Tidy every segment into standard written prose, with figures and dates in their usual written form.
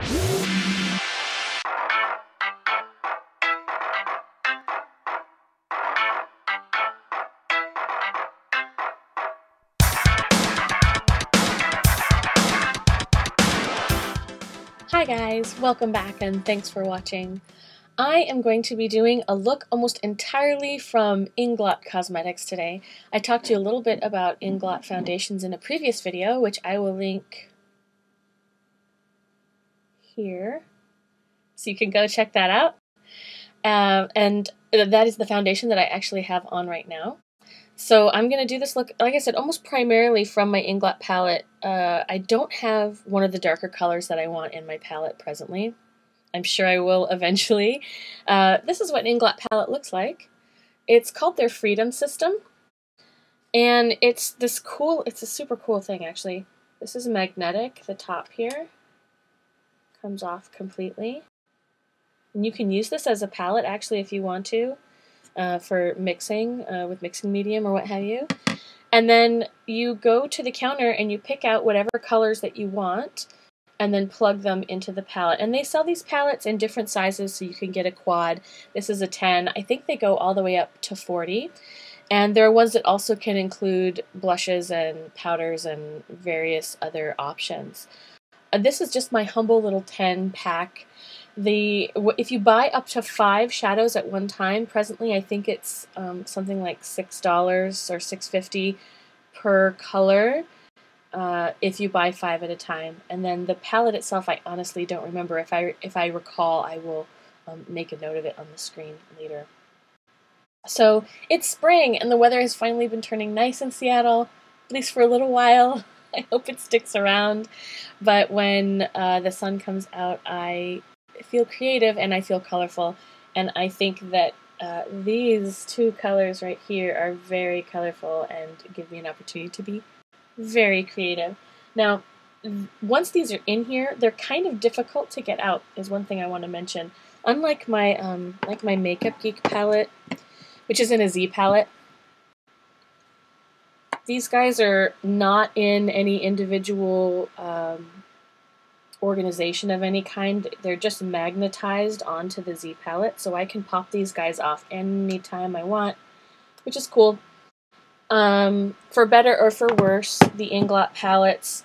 Hi guys, welcome back and thanks for watching. I am going to be doing a look almost entirely from Inglot Cosmetics today. I talked to you a little bit about Inglot foundations in a previous video, which I will link here, so you can go check that out. And that is the foundation that I actually have on right now. So I'm going to do this look, like I said, almost primarily from my Inglot palette. I don't have one of the darker colors that I want in my palette presently. I'm sure I will eventually. This is what an Inglot palette looks like. It's called their Freedom System. And it's this cool, it's a super cool thing actually. This is magnetic, the top here comes off completely. And you can use this as a palette actually if you want to. For mixing with mixing medium or what have you. And then you go to the counter and you pick out whatever colors that you want and then plug them into the palette. And they sell these palettes in different sizes so you can get a quad. This is a 10. I think they go all the way up to 40. And there are ones that also can include blushes and powders and various other options. This is just my humble little 10 pack. If you buy up to 5 shadows at one time, presently I think it's something like $6 or $6.50 per color if you buy 5 at a time. And then the palette itself, I honestly don't remember. If I recall, I will make a note of it on the screen later. So it's spring and the weather has finally been turning nice in Seattle, at least for a little while. I hope it sticks around. But when the sun comes out, I feel creative and I feel colorful, and I think that these two colors right here are very colorful and give me an opportunity to be very creative. Now, once these are in here, they're kind of difficult to get out, is one thing I want to mention. Unlike my Makeup Geek palette, which is in a Z palette, these guys are not in any individual organization of any kind. They're just magnetized onto the Z palette, so I can pop these guys off anytime I want, which is cool. For better or for worse, the Inglot palettes,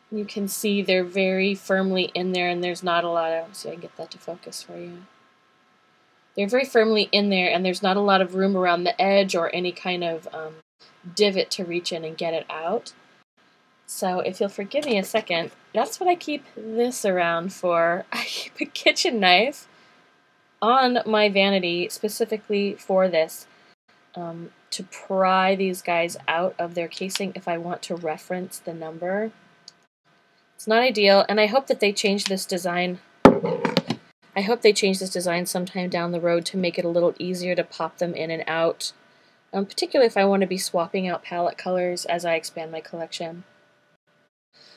you can see they're very firmly in there and there's not a lot of, see I can get that to focus for you. They're very firmly in there and there's not a lot of room around the edge or any kind of divot to reach in and get it out. So if you'll forgive me a second, that's what I keep this around for. I keep a kitchen knife on my vanity specifically for this, to pry these guys out of their casing if I want to reference the number. It's not ideal, and I hope that they change this design. I hope they change this design sometime down the road to make it a little easier to pop them in and out, particularly if I want to be swapping out palette colors as I expand my collection.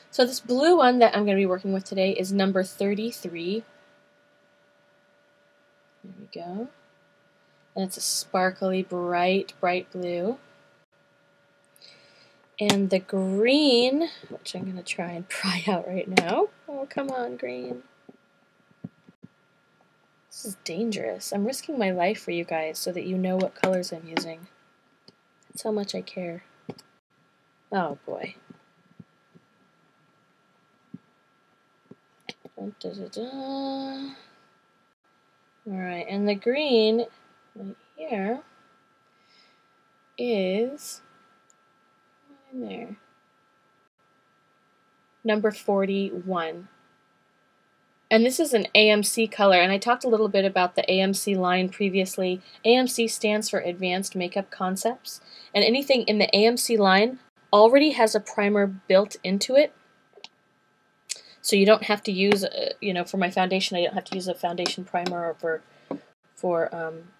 So this blue one that I'm going to be working with today is number 33. There we go. And it's a sparkly, bright blue. And the green, which I'm going to try and pry out right now. Oh, come on, green. This is dangerous. I'm risking my life for you guys so that you know what colors I'm using. That's how much I care. Oh, boy. Alright, and the green right here is in there. Number 41. And this is an AMC color, and I talked a little bit about the AMC line previously. AMC stands for Advanced Makeup Concepts, and anything in the AMC line already has a primer built into it. So you don't have to use, for my foundation, I don't have to use a foundation primer, or for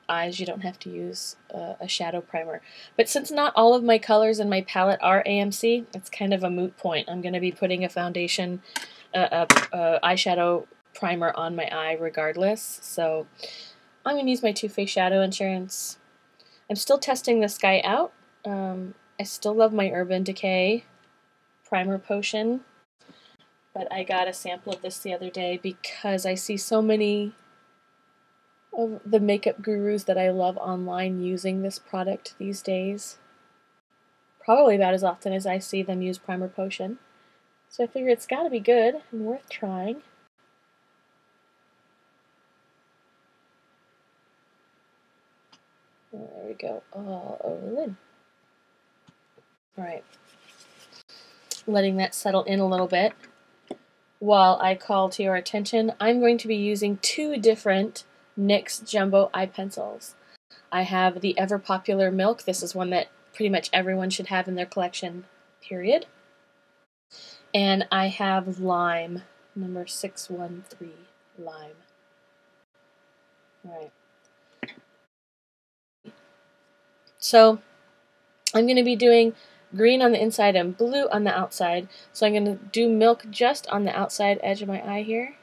eyes, you don't have to use a shadow primer. But since not all of my colors in my palette are AMC, it's kind of a moot point. I'm going to be putting a foundation, eyeshadow primer on my eye regardless. So I'm going to use my Too Faced Shadow Insurance. I'm still testing this guy out. I still love my Urban Decay primer potion. but I got a sample of this the other day because I see so many of the makeup gurus that I love online using this product these days. Probably about as often as I see them use Primer Potion. So I figure it's got to be good and worth trying. There we go, all over the lid. Alright, letting that settle in a little bit. While I call to your attention, I'm going to be using two different NYX Jumbo eye pencils. I have the ever popular Milk. This is one that pretty much everyone should have in their collection, period. And I have Lime, number 613, Lime. Alright. So, I'm going to be doing green on the inside and blue on the outside. So I'm going to do Milk just on the outside edge of my eye here,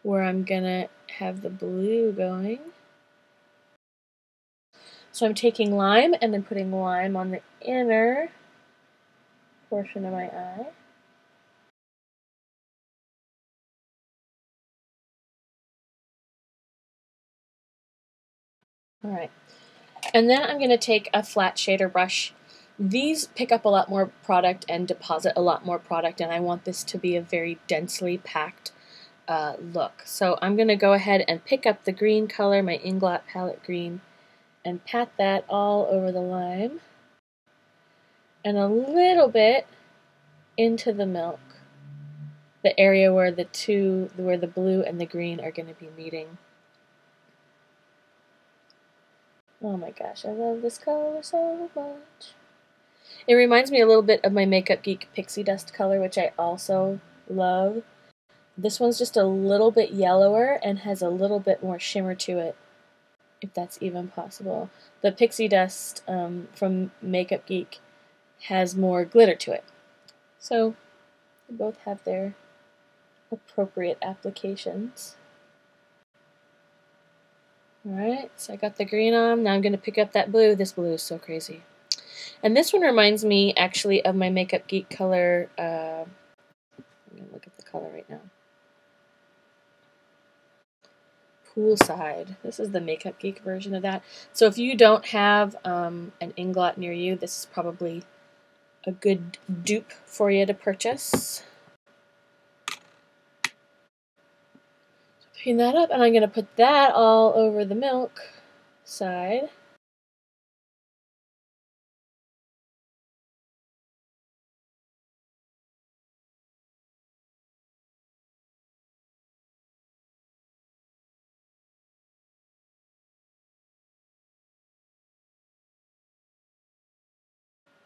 where I'm going to have the blue going. So I'm taking Lime and then putting Lime on the inner portion of my eye. Alright. And then I'm going to take a flat shader brush. These pick up a lot more product and deposit a lot more product, and I want this to be a very densely packed look. So I'm going to go ahead and pick up the green color, my Inglot palette green, and pat that all over the Lime. And a little bit into the Milk, the area where the blue and the green are going to be meeting. Oh my gosh, I love this color so much. It reminds me a little bit of my Makeup Geek Pixie Dust color, which I also love. This one's just a little bit yellower and has a little bit more shimmer to it, if that's even possible. The Pixie Dust from Makeup Geek has more glitter to it. So, they both have their appropriate applications. Alright, so I got the green on. Now I'm going to pick up that blue. This blue is so crazy. And this one reminds me, actually, of my Makeup Geek color. I'm going to look at the color right now. Poolside. This is the Makeup Geek version of that. So if you don't have an Inglot near you, this is probably a good dupe for you to purchase. Picking that up, and I'm going to put that all over the Milk side.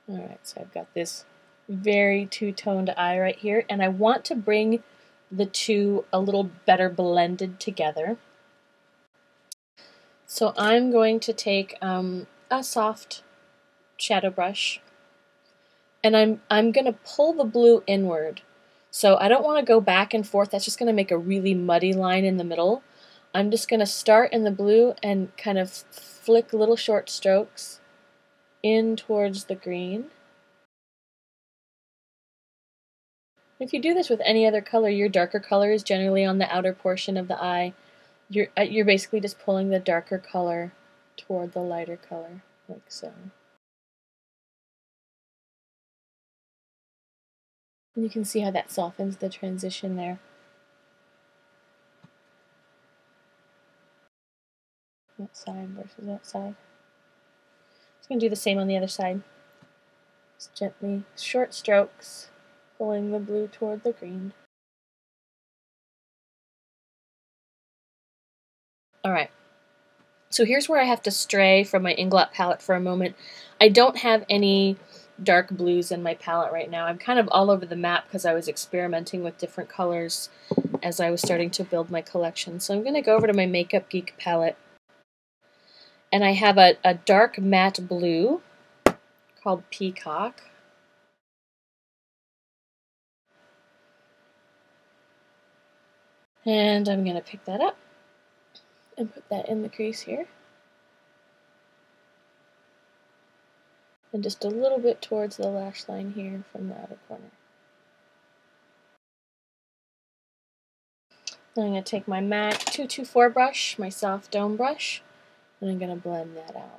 Alright, so I've got this very two-toned eye right here, and I want to bring the two a little better blended together. So I'm going to take a soft shadow brush, and I'm going to pull the blue inward. So I don't want to go back and forth. That's just going to make a really muddy line in the middle. I'm just going to start in the blue and kind of flick little short strokes in towards the green. If you do this with any other color, your darker color is generally on the outer portion of the eye. You're basically just pulling the darker color toward the lighter color, like so. And you can see how that softens the transition there. That side versus that side. Just going to do the same on the other side. Just gently, short strokes, pulling the blue toward the green. Alright, so here's where I have to stray from my Inglot palette for a moment. I don't have any dark blues in my palette right now. I'm kind of all over the map because I was experimenting with different colors as I was starting to build my collection. So I'm going to go over to my Makeup Geek palette, and I have a dark matte blue called Peacock. And I'm going to pick that up and put that in the crease here. And just a little bit towards the lash line here from the outer corner. Then I'm going to take my MAC 224 brush, my soft dome brush, and I'm going to blend that out.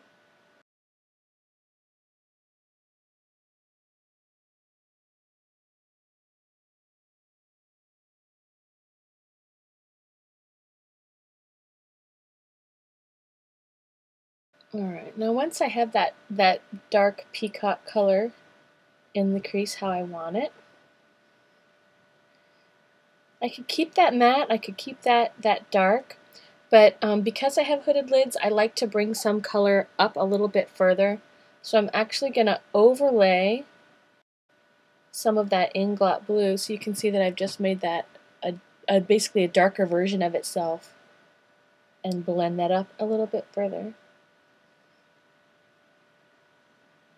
Alright, now once I have that dark peacock color in the crease how I want it, I could keep that matte, I could keep that dark, but because I have hooded lids, I like to bring some color up a little bit further. So I'm actually going to overlay some of that Inglot blue, so you can see that I've just made that basically a darker version of itself, and blend that up a little bit further.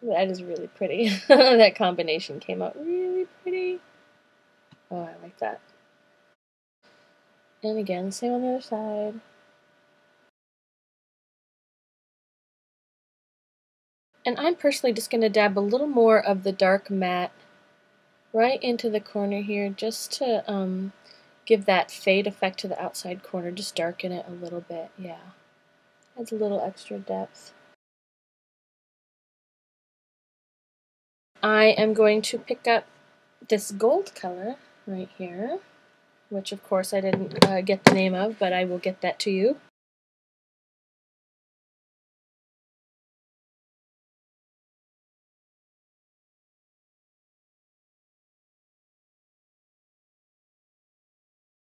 That is really pretty. That combination came out really pretty. Oh, I like that. And again, same on the other side. And I'm personally just going to dab a little more of the dark matte right into the corner here, just to give that fade effect to the outside corner. Just darken it a little bit, yeah. Adds a little extra depth. I am going to pick up this gold color right here, which of course I didn't get the name of, but I will get that to you.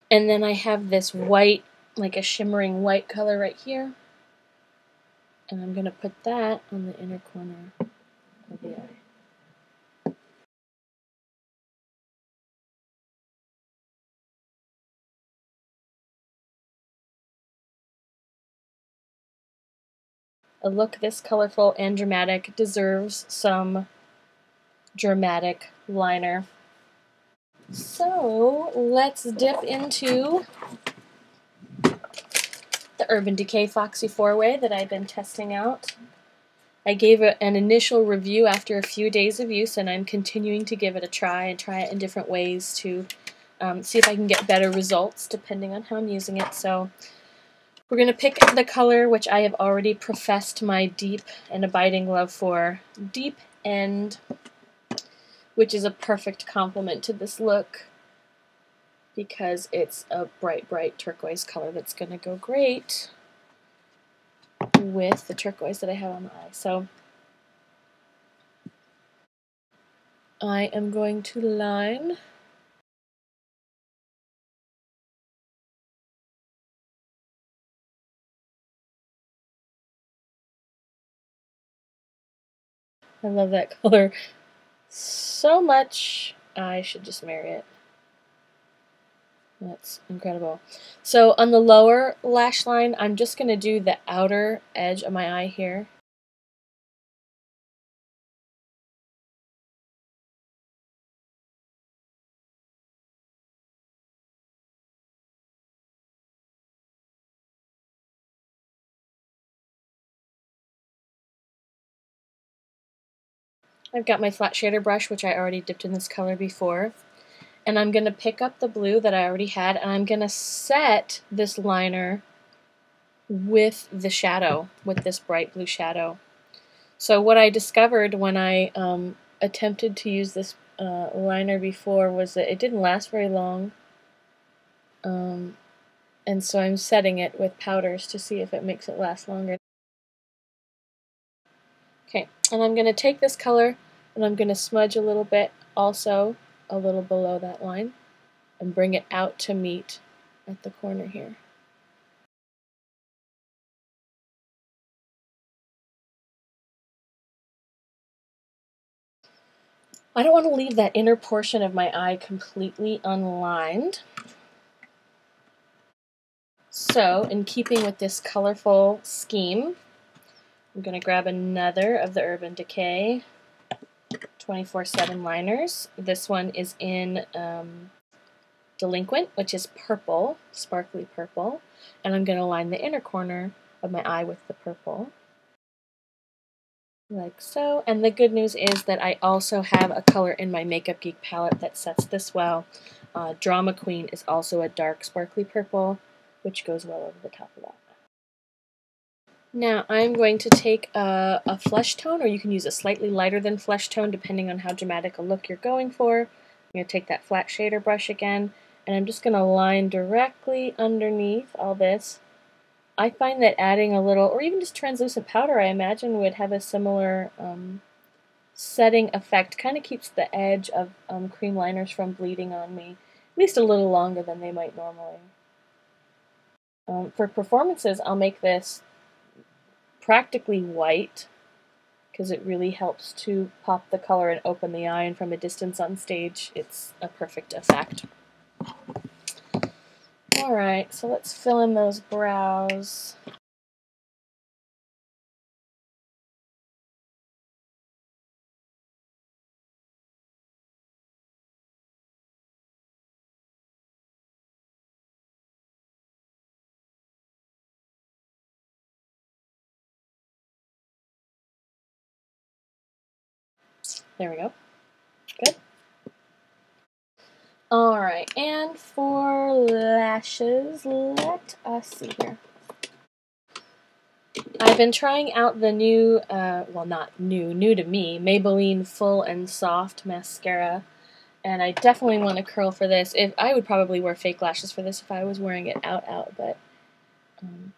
And then I have this white, like a shimmering white color right here. And I'm going to put that on the inner corner of the eye. A look this colorful and dramatic deserves some dramatic liner. So let's dip into the Urban Decay Foxy 4-Way that I've been testing out. I gave it an initial review after a few days of use, and I'm continuing to give it a try and try it in different ways to see if I can get better results depending on how I'm using it. So we're going to pick the color which I have already professed my deep and abiding love for, Deep End, which is a perfect complement to this look because it's a bright, bright turquoise color that's going to go great with the turquoise that I have on the eye. So I am going to line I love that color so much. I should just marry it. That's incredible. So on the lower lash line, I'm just going to do the outer edge of my eye here. I've got my flat shader brush, which I already dipped in this color before. And I'm going to pick up the blue that I already had, and I'm going to set this liner with the shadow, with this bright blue shadow. So what I discovered when I attempted to use this liner before was that it didn't last very long. And so I'm setting it with powders to see if it makes it last longer. Okay, and I'm going to take this color and I'm going to smudge a little bit also a little below that line and bring it out to meet at the corner here. I don't want to leave that inner portion of my eye completely unlined. So, in keeping with this colorful scheme, I'm going to grab another of the Urban Decay 24/7 liners. This one is in Delinquent, which is purple, sparkly purple, and I'm going to line the inner corner of my eye with the purple, like so. And the good news is that I also have a color in my Makeup Geek palette that sets this well. Drama Queen is also a dark sparkly purple, which goes well over the top of that. Now I'm going to take a flesh tone, or you can use a slightly lighter than flesh tone depending on how dramatic a look you're going for. I'm going to take that flat shader brush again, and I'm just going to line directly underneath all this. I find that adding a little, or even just translucent powder, I imagine would have a similar setting effect. Kind of keeps the edge of cream liners from bleeding on me, at least a little longer than they might normally. For performances, I'll make this practically white because it really helps to pop the color and open the eye, and from a distance on stage, it's a perfect effect. Alright, so let's fill in those brows. There we go. Good. Alright, and for lashes, let us see here. I've been trying out the new, well not new, new to me, Maybelline Full and Soft Mascara, and I definitely want to curl for this. I would probably wear fake lashes for this if I was wearing it out, but I'm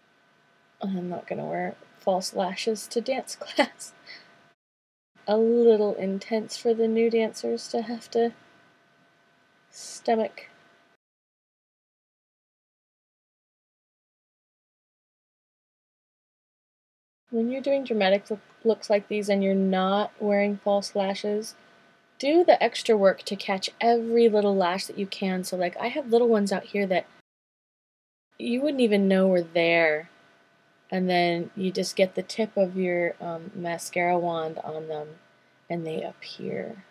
not going to wear false lashes to dance class. A little intense for the new dancers to have to stomach. When you're doing dramatic looks like these and you're not wearing false lashes, do the extra work to catch every little lash that you can. So like I have little ones out here that you wouldn't even know were there, and then you just get the tip of your mascara wand on them and they appear.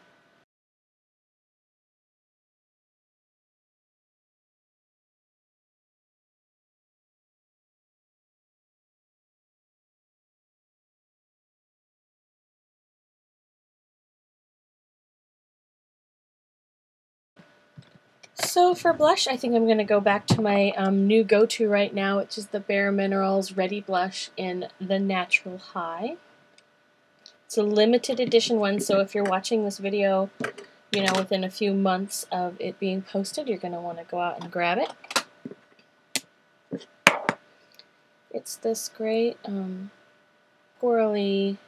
So for blush, I think I'm going to go back to my new go-to right now, which is the Bare Minerals Ready Blush in the Natural High. It's a limited edition one, so if you're watching this video, you know, within a few months of it being posted, you're going to want to go out and grab it. It's this great corally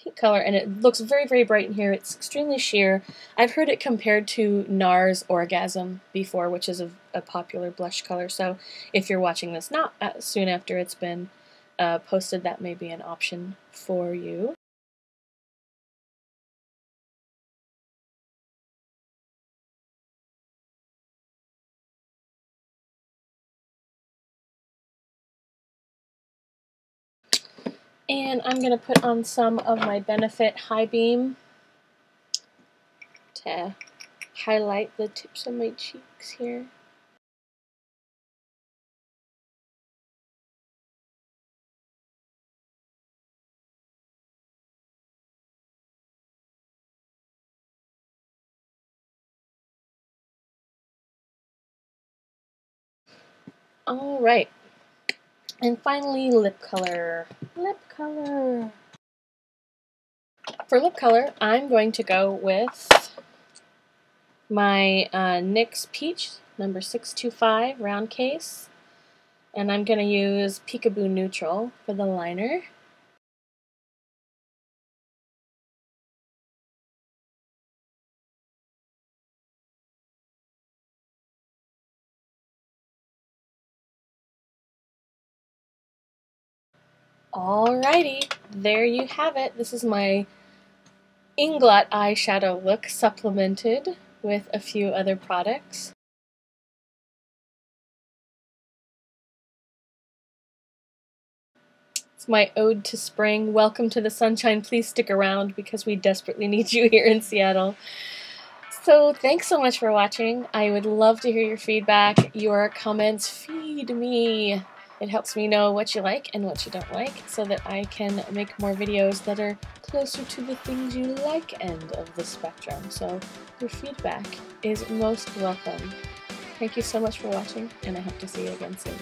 pink color, and it looks very, very bright in here. It's extremely sheer. I've heard it compared to NARS Orgasm before, which is a popular blush color, so if you're watching this not soon after it's been posted, that may be an option for you. And I'm going to put on some of my Benefit High Beam to highlight the tips of my cheeks here. Alright. And finally, lip color. Lip color. For lip color, I'm going to go with my NYX Peach number 625 round case, and I'm going to use Peekaboo Neutral for the liner. Alrighty, there you have it. This is my Inglot eyeshadow look supplemented with a few other products. It's my ode to spring. Welcome to the sunshine. Please stick around because we desperately need you here in Seattle. So thanks so much for watching. I would love to hear your feedback. Your comments feed me. It helps me know what you like and what you don't like so that I can make more videos that are closer to the things you like end of the spectrum. So your feedback is most welcome. Thank you so much for watching, and I hope to see you again soon.